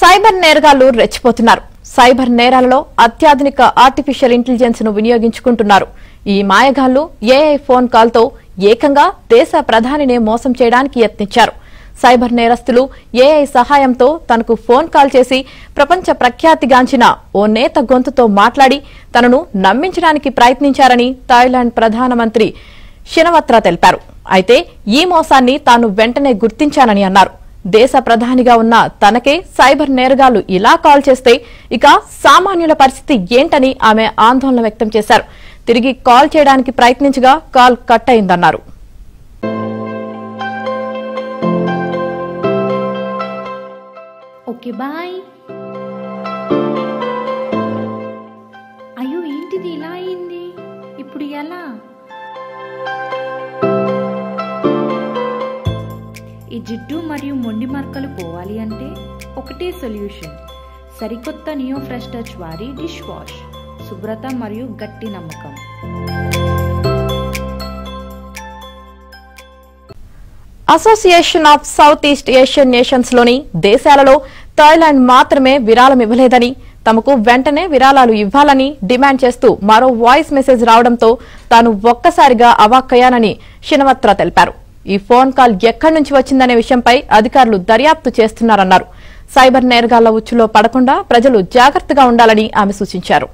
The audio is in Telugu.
సైబర్ నేరగాళ్లు రెచ్చిపోతున్నారు. సైబర్ నేరాలలో అత్యాధునిక ఆర్టిఫిషియల్ ఇంటెలిజెన్స్ ను వినియోగించుకుంటున్నారు. ఈ మాయగాళ్లు ఏఐ ఫోన్ కాల్ తో ఏకంగా దేశ ప్రధానినే మోసం చేయడానికి యత్నించారు. సైబర్ నేరస్తులు ఏఐ సహాయంతో తనకు ఫోన్ కాల్ చేసి ప్రపంచ ప్రఖ్యాతిగాంచిన ఓ నేత గొంతుతో మాట్లాడి తనను నమ్మించడానికి ప్రయత్నించారని థాయిలాండ్ ప్రధానమంత్రి షినవత్రా తెలిపారు. అయితే ఈ మోసాన్ని తాను వెంటనే గుర్తించానని అన్నారు. దేశ ప్రధానిగా ఉన్న తనకే సైబర్ నేరగాళ్లు ఇలా కాల్ చేస్తే ఇక సామాన్యుల పరిస్థితి ఏంటని ఆమె ఆందోళన వ్యక్తం చేశారు. తిరిగి కాల్ చేయడానికి ప్రయత్నించగా కాల్ కట్ అయిందన్నారు. Okay bye. అయ్యో ఏంటిది ఇలా అయింది, ఇప్పుడు ఎలా? ఈ జిడ్డు మరియు మొండి మరకలు పోవాలి అంటే ఒకటే సొల్యూషన్, సరికొత్త నియో ఫ్రెష్ టచ్ వారి డిష్ వాష్. శుభ్రత మరియు గట్టి నమ్మకం. Association of south east Asian nations లోని దేశాలలో థాయిలాండ్ మాత్రమే విరాళం ఇవ్వలేదని, తమకు వెంటనే విరాళాలు ఇవ్వాలని డిమాండ్ చేస్తూ మరో వాయిస్ మెసేజ్ రావడంతో తాను ఒక్కసారిగా అవాక్కయ్యానని షినవత్రా తెలిపారు. ఈ ఫోన్ కాల్ ఎక్కడి నుంచి వచ్చిందనే విషయంపై అధికారులు దర్యాప్తు చేస్తున్నారన్నారు. సైబర్ నేరగాళ్ల ఉచ్చులో పడకుండా ప్రజలు జాగ్రత్తగా ఉండాలని ఆమె సూచించారు.